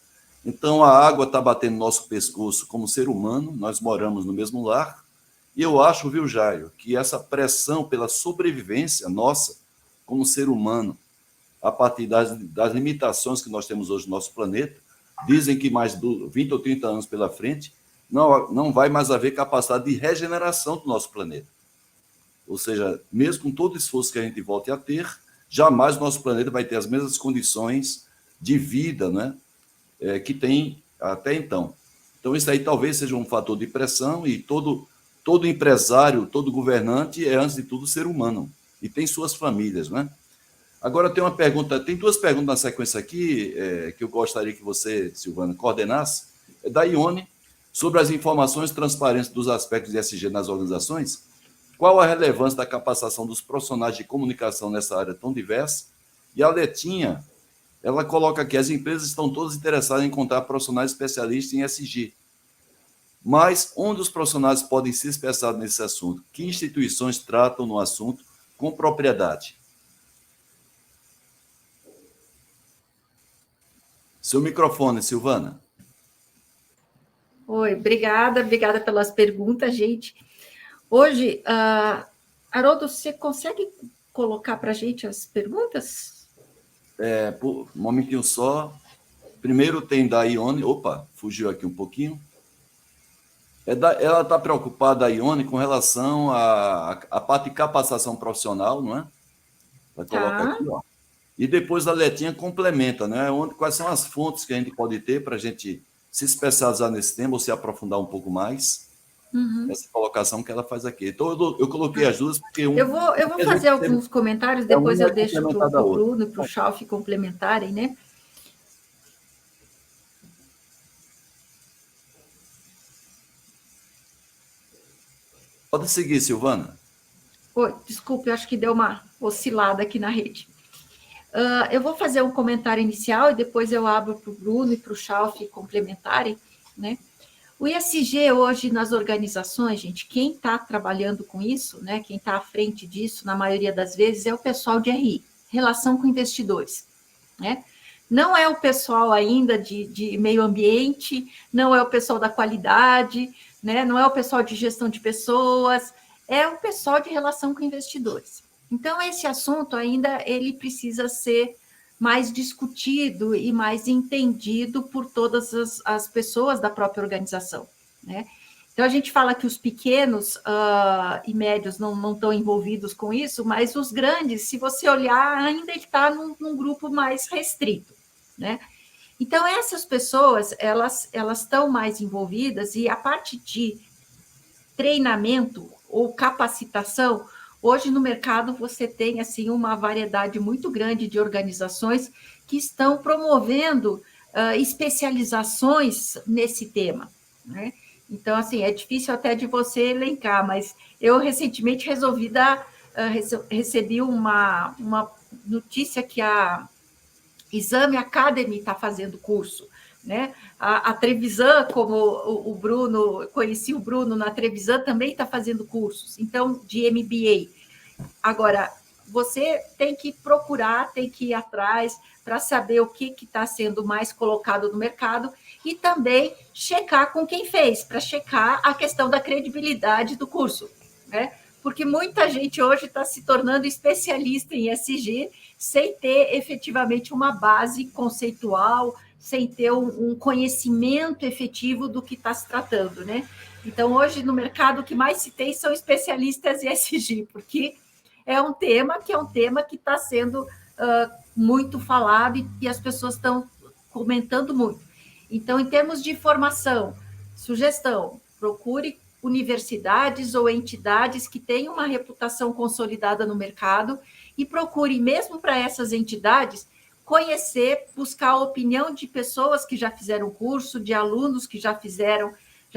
Então, a água está batendo no nosso pescoço como ser humano, nós moramos no mesmo lar, e eu acho, viu, Jairo, que essa pressão pela sobrevivência nossa como ser humano, a partir das limitações que nós temos hoje no nosso planeta, dizem que mais de 20 ou 30 anos pela frente, não vai mais haver capacidade de regeneração do nosso planeta. Ou seja, mesmo com todo o esforço que a gente volte a ter, jamais o nosso planeta vai ter as mesmas condições de vida, né, que tem até então. Então, isso aí talvez seja um fator de pressão, e todo empresário, todo governante é, antes de tudo, ser humano, e tem suas famílias, né? Agora, tem duas perguntas na sequência aqui, que eu gostaria que você, Silvana, coordenasse. É da Ione, sobre as informações transparentes dos aspectos de ESG nas organizações. Qual a relevância da capacitação dos profissionais de comunicação nessa área tão diversa? E a Letinha, ela coloca que as empresas estão todas interessadas em encontrar profissionais especialistas em ESG. Mas onde os profissionais podem se especializar nesse assunto? Que instituições tratam no assunto com propriedade? Seu microfone, Silvana. Oi, obrigada pelas perguntas, gente. Hoje, Haroldo, você consegue colocar para a gente as perguntas? Por um momentinho só. Primeiro tem da Ione. Opa, fugiu aqui um pouquinho. Ela está preocupada, a Ione, com relação à parte de capacitação profissional, não é? Vai colocar aqui, ó. E depois a Letinha complementa, né? Quais são as fontes que a gente pode ter para a gente se especializar nesse tema ou se aprofundar um pouco mais. Essa colocação que ela faz aqui. Então, eu coloquei as duas porque... Eu vou fazer alguns comentários, depois eu deixo para o Bruno e para o Chalf complementarem, né? Pode seguir, Silvana. Oi, desculpe, acho que deu uma oscilada aqui na rede. Eu vou fazer um comentário inicial e depois eu abro para o Bruno e para o Chalf complementarem, né? O ESG hoje nas organizações, gente, quem está trabalhando com isso, né, quem está à frente disso, na maioria das vezes, é o pessoal de RI, relação com investidores, né? Não é o pessoal ainda de meio ambiente, não é o pessoal da qualidade, né, não é o pessoal de gestão de pessoas, é o pessoal de relação com investidores. Então, esse assunto ainda ele precisa ser mais discutido e mais entendido por todas as pessoas da própria organização, né? Então, a gente fala que os pequenos e médios não estão envolvidos com isso, mas os grandes, se você olhar, ainda está num grupo mais restrito, né? Então, essas pessoas, elas estão mais envolvidas, e a parte de treinamento ou capacitação, hoje no mercado você tem assim uma variedade muito grande de organizações que estão promovendo especializações nesse tema, né? Então, assim, é difícil até de você elencar, mas eu recentemente recebi uma notícia que a Exame Academy está fazendo curso, né? A Trevisan, como o Bruno, conheci o Bruno na Trevisan, também está fazendo cursos, então, de MBA. Agora, você tem que procurar, tem que ir atrás para saber o que está sendo mais colocado no mercado e também checar com quem fez, para checar a questão da credibilidade do curso, né? Porque muita gente hoje está se tornando especialista em ESG sem ter efetivamente uma base conceitual, sem ter um conhecimento efetivo do que está se tratando, né? Então, hoje, no mercado, o que mais se tem são especialistas em ESG, porque é um tema que está sendo muito falado e as pessoas estão comentando muito. Então, em termos de formação, sugestão, procure universidades ou entidades que tenham uma reputação consolidada no mercado e procure, mesmo para essas entidades, conhecer, buscar a opinião de pessoas que já fizeram curso, de alunos que já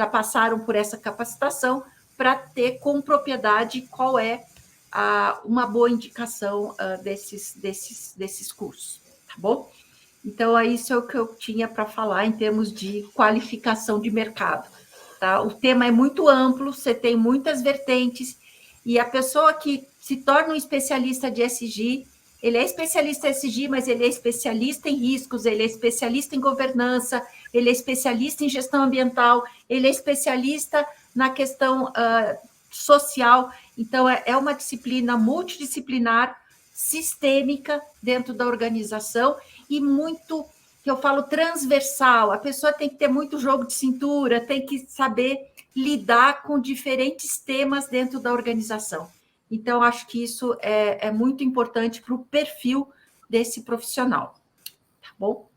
passaram por essa capacitação, para ter com propriedade qual é uma boa indicação desses cursos, tá bom? Então, isso é o que eu tinha para falar em termos de qualificação de mercado, tá? O tema é muito amplo, você tem muitas vertentes, e a pessoa que se torna um especialista de ESG, ele é especialista em ESG, mas ele é especialista em riscos, ele é especialista em governança, ele é especialista em gestão ambiental, ele é especialista na questão social. Então, é uma disciplina multidisciplinar, sistêmica dentro da organização e muito, que eu falo, transversal. A pessoa tem que ter muito jogo de cintura, tem que saber lidar com diferentes temas dentro da organização. Então, acho que isso é muito importante para o perfil desse profissional. Tá bom?